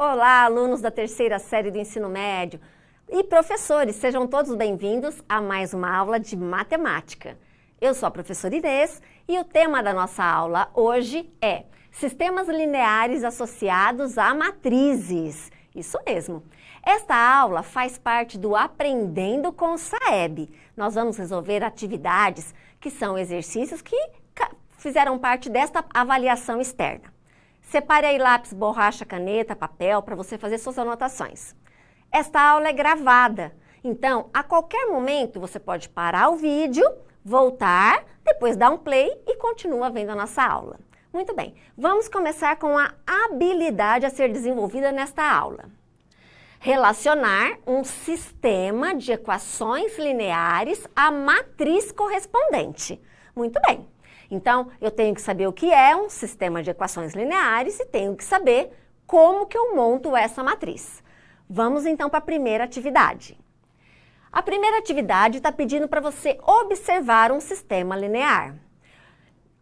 Olá, alunos da terceira série do ensino médio e professores, sejam todos bem-vindos a mais uma aula de matemática. Eu sou a professora Inês e o tema da nossa aula hoje é Sistemas lineares associados a matrizes. Isso mesmo. Esta aula faz parte do Aprendendo com o Saeb. Nós vamos resolver atividades que são exercícios que fizeram parte desta avaliação externa. Separe aí lápis, borracha, caneta, papel para você fazer suas anotações. Esta aula é gravada, então a qualquer momento você pode parar o vídeo, voltar, depois dar um play e continua vendo a nossa aula. Muito bem, vamos começar com a habilidade a ser desenvolvida nesta aula. Relacionar um sistema de equações lineares à matriz correspondente. Muito bem. Então, eu tenho que saber o que é um sistema de equações lineares e tenho que saber como que eu monto essa matriz. Vamos então para a primeira atividade. A primeira atividade está pedindo para você observar um sistema linear.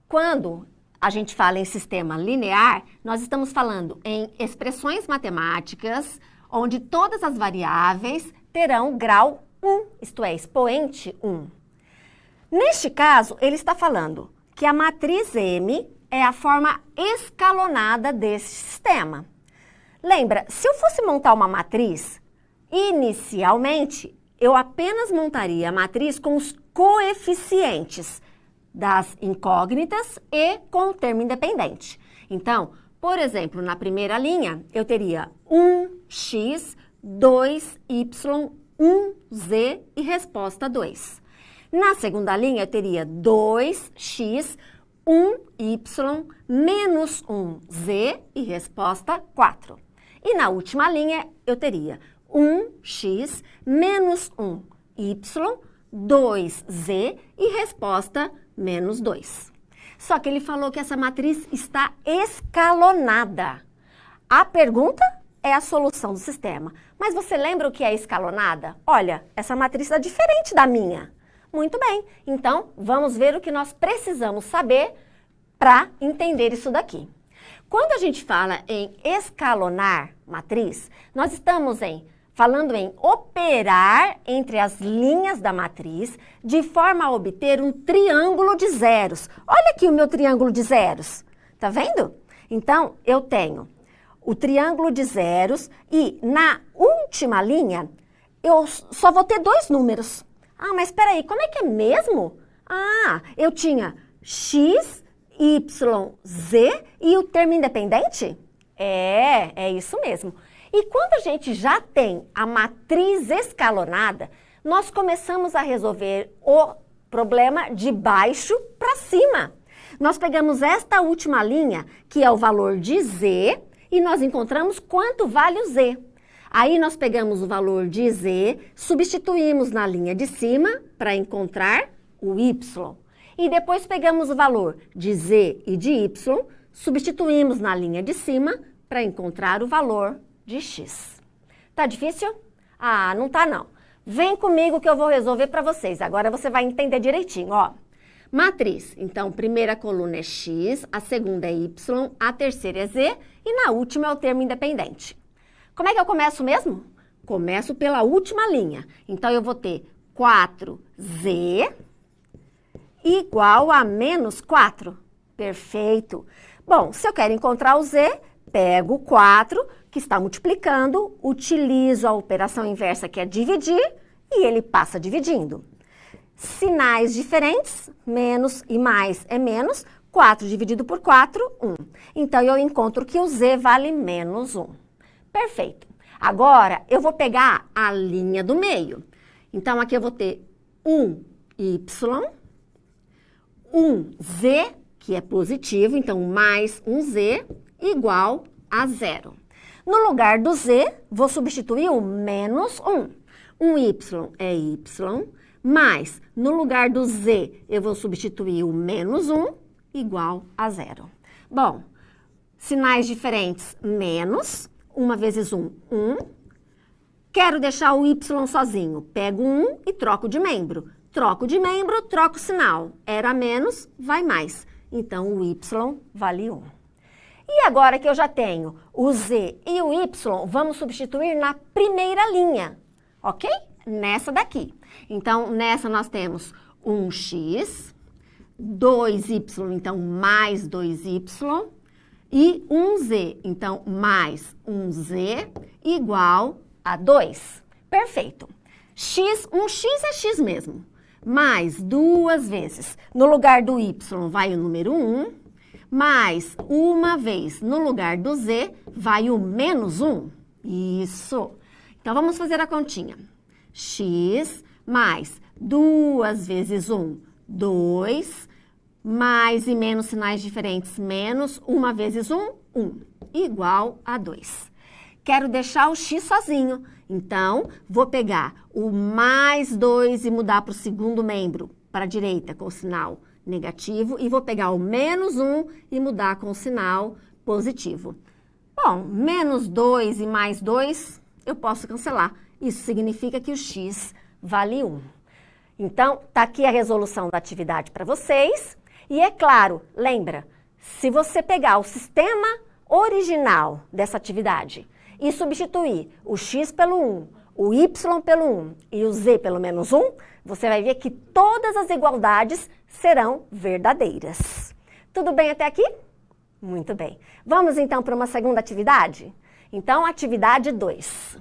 Quando a gente fala em sistema linear, nós estamos falando em expressões matemáticas onde todas as variáveis terão grau 1, isto é, expoente 1. Neste caso, ele está falando que a matriz M é a forma escalonada desse sistema. Lembra, se eu fosse montar uma matriz, inicialmente, eu apenas montaria a matriz com os coeficientes das incógnitas e com o termo independente. Então, por exemplo, na primeira linha, eu teria 1x, 2y, 1z e resposta 2. Na segunda linha, eu teria 2x, 1y, menos 1z e resposta 4. E na última linha, eu teria 1x, menos 1y, 2z e resposta menos 2. Só que ele falou que essa matriz está escalonada. A pergunta é a solução do sistema. Mas você lembra o que é escalonada? Olha, essa matriz está diferente da minha. Muito bem, então vamos ver o que nós precisamos saber para entender isso daqui. Quando a gente fala em escalonar matriz, nós estamos falando em operar entre as linhas da matriz de forma a obter um triângulo de zeros. Olha aqui o meu triângulo de zeros, tá vendo? Então, eu tenho o triângulo de zeros e na última linha eu só vou ter dois números. Ah, mas espera aí, como é que é mesmo? Ah, eu tinha x, y, z e o termo independente? É isso mesmo. E quando a gente já tem a matriz escalonada, nós começamos a resolver o problema de baixo para cima. Nós pegamos esta última linha, que é o valor de z, e nós encontramos quanto vale o z. Aí nós pegamos o valor de z, substituímos na linha de cima para encontrar o y. E depois pegamos o valor de z e de y, substituímos na linha de cima para encontrar o valor de x. Tá difícil? Ah, não tá não. Vem comigo que eu vou resolver para vocês. Agora você vai entender direitinho, ó. Matriz. Então, primeira coluna é x, a segunda é y, a terceira é z e na última é o termo independente. Como é que eu começo mesmo? Começo pela última linha. Então, eu vou ter 4z igual a menos 4. Perfeito. Bom, se eu quero encontrar o z, pego o 4, que está multiplicando, utilizo a operação inversa, que é dividir, e ele passa dividindo. Sinais diferentes, menos e mais é menos, 4 dividido por 4, 1. Então, eu encontro que o z vale menos 1. Perfeito. Agora, eu vou pegar a linha do meio. Então, aqui eu vou ter 1y, 1z, que é positivo, então mais 1z, igual a 0. No lugar do z, vou substituir o menos 1. 1y é y, mais, no lugar do z, eu vou substituir o menos 1, igual a 0. Bom, sinais diferentes, menos, 1 vezes 1, 1. Quero deixar o y sozinho, pego 1 e troco de membro. Troco de membro, troco sinal. Era menos, vai mais. Então, o y vale 1. E agora que eu já tenho o z e o y, vamos substituir na primeira linha, ok? Nessa daqui. Então, nessa nós temos 1x, 2y, então mais 2y, e 1z, então mais 1z, igual a 2. Perfeito. Um x é x mesmo. Mais duas vezes. No lugar do y vai o número 1, mais uma vez no lugar do z vai o menos 1. Isso. Então, vamos fazer a continha. X mais 2 vezes 1, 2, mais e menos sinais diferentes, menos 1 vezes 1, 1, igual a 2. Quero deixar o x sozinho, então vou pegar o mais 2 e mudar para o segundo membro, para a direita, com o sinal negativo, e vou pegar o menos 1 e mudar com o sinal positivo. Bom, menos 2 e mais 2, eu posso cancelar. Isso significa que o x vale 1. Então, tá aqui a resolução da atividade para vocês. E é claro, lembra, se você pegar o sistema original dessa atividade e substituir o x pelo 1, o y pelo 1 e o z pelo menos 1, você vai ver que todas as igualdades serão verdadeiras. Tudo bem até aqui? Muito bem. Vamos então para uma segunda atividade? Então, atividade 2.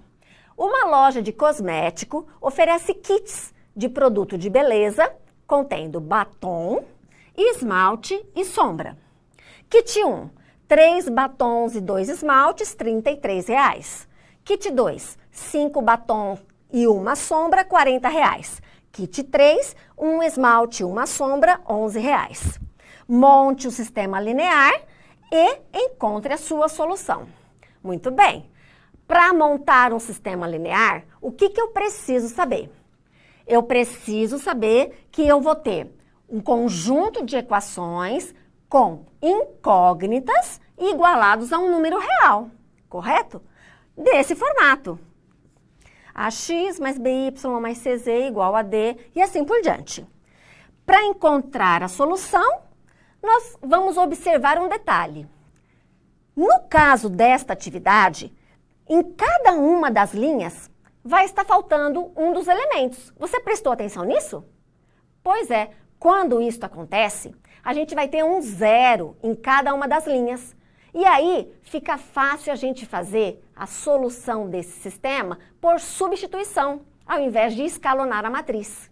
Uma loja de cosmético oferece kits de produto de beleza contendo batom, esmalte e sombra. Kit 1, 3 batons e 2 esmaltes, R$ 33,00. Kit 2, 5 batons e uma sombra, R$ 40,00. Kit 3, 1 esmalte e uma sombra, R$ 11,00. Monte o sistema linear e encontre a sua solução. Muito bem. Para montar um sistema linear, o que eu preciso saber? Eu preciso saber que eu vou ter um conjunto de equações com incógnitas igualados a um número real, correto? Desse formato. AX mais BY mais CZ igual a D e assim por diante. Para encontrar a solução, nós vamos observar um detalhe. No caso desta atividade, em cada uma das linhas vai estar faltando um dos elementos. Você prestou atenção nisso? Pois é, quando isso acontece, a gente vai ter um 0 em cada uma das linhas. E aí fica fácil a gente fazer a solução desse sistema por substituição, ao invés de escalonar a matriz.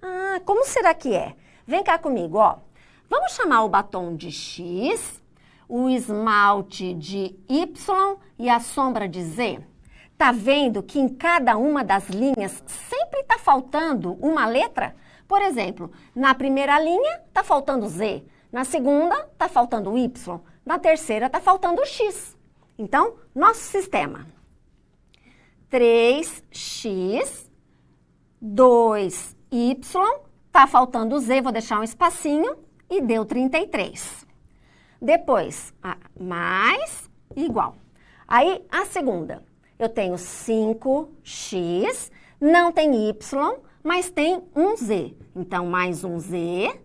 Ah, como será que é? Vem cá comigo, ó. Vamos chamar o batom de X, o esmalte de Y e a sombra de Z. Tá vendo que em cada uma das linhas sempre está faltando uma letra? Por exemplo, na primeira linha está faltando Z, na segunda está faltando Y, na terceira está faltando X. Então, nosso sistema. 3x, 2y, está faltando Z, vou deixar um espacinho, e deu 33. Depois, mais, igual. Aí, a segunda, eu tenho 5x, não tem y, mas tem um z. Então, mais um z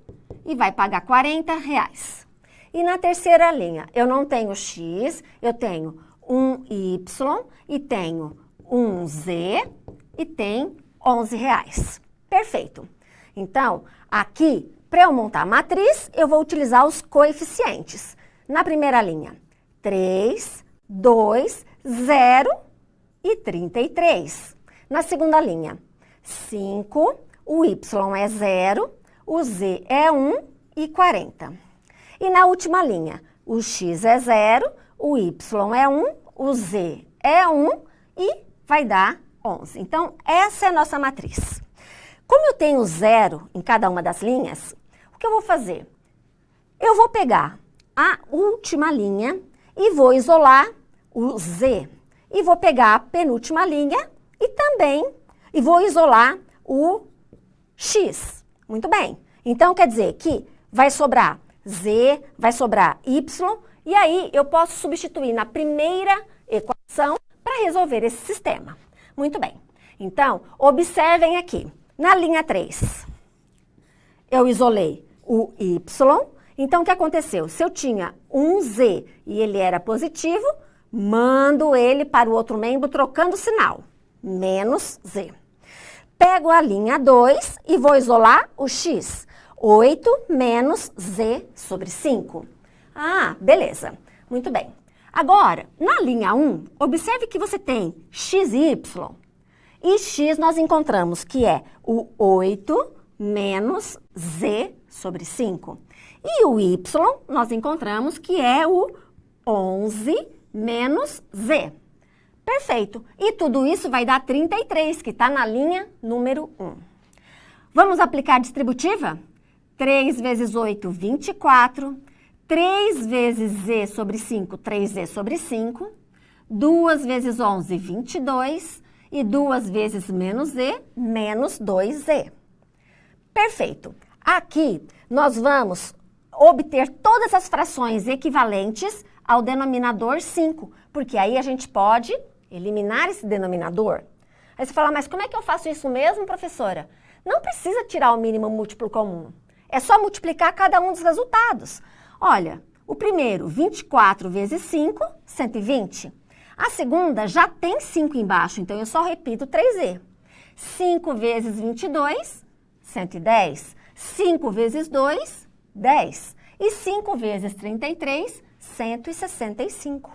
e vai pagar R$40. E na terceira linha, eu não tenho x, eu tenho um y e tenho um z e tem R$11. Perfeito. Então, aqui, para eu montar a matriz, eu vou utilizar os coeficientes. Na primeira linha, 3, 2, 0 e 33. Na segunda linha, 5, o y é 0, o z é 1 e 40. E na última linha, o x é 0, o y é 1, o z é 1 e vai dar 11. Então, essa é a nossa matriz. Como eu tenho 0 em cada uma das linhas, o que eu vou fazer? Eu vou pegar a última linha e vou isolar o z. E vou pegar a penúltima linha e também vou isolar o x. Muito bem. Então, quer dizer que vai sobrar z, vai sobrar y, e aí eu posso substituir na primeira equação para resolver esse sistema. Muito bem. Então, observem aqui. Na linha 3, eu isolei o y, Então, o que aconteceu? Se eu tinha um Z e ele era positivo, mando ele para o outro membro trocando o sinal, menos Z. Pego a linha 2 e vou isolar o X. 8 menos Z sobre 5. Ah, beleza. Muito bem. Agora, na linha 1, observe que você tem X e Y. E X nós encontramos que é o 8 menos Z sobre 5. E o Y nós encontramos que é o 11 menos Z. Perfeito. E tudo isso vai dar 33, que está na linha número 1. Vamos aplicar a distributiva? 3 vezes 8, 24. 3 vezes Z sobre 5, 3Z sobre 5. 2 vezes 11, 22. E 2 vezes menos Z, menos 2Z. Perfeito. Aqui nós vamos obter todas as frações equivalentes ao denominador 5, porque aí a gente pode eliminar esse denominador. Aí você fala, mas como é que eu faço isso mesmo, professora? Não precisa tirar o mínimo múltiplo comum. É só multiplicar cada um dos resultados. Olha, o primeiro, 24 vezes 5, 120. A segunda já tem 5 embaixo, então eu só repito 3Z. 5 vezes 22, 110. 5 vezes 2, 10. E 5 vezes 33, 165.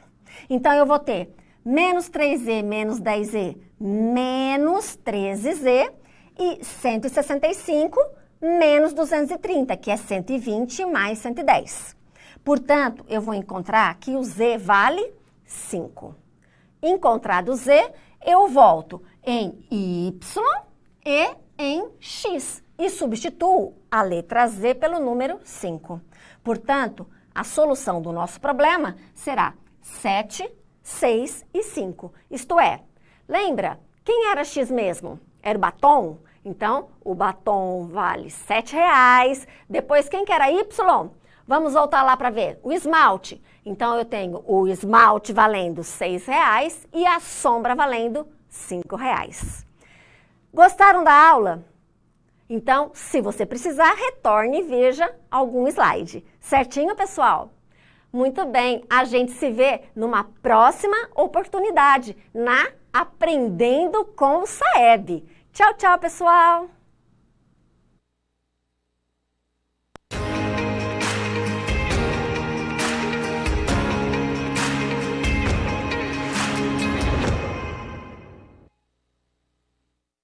Então, eu vou ter menos 3Z menos 10Z menos 13Z e 165 menos 230, que é 120 mais 110. Portanto, eu vou encontrar que o Z vale 5. Encontrado Z, eu volto em Y e em X e substituo a letra Z pelo número 5. Portanto, a solução do nosso problema será 7, 6 e 5. Isto é, lembra, quem era X mesmo? Era o batom? Então, o batom vale R$7. Depois, quem que era Y? Vamos voltar lá para ver. O esmalte. Então, eu tenho o esmalte valendo R$6 e a sombra valendo R$5. Gostaram da aula? Então, se você precisar, retorne e veja algum slide. Certinho, pessoal? Muito bem, a gente se vê numa próxima oportunidade na Aprendendo com o Saeb. Tchau, tchau, pessoal!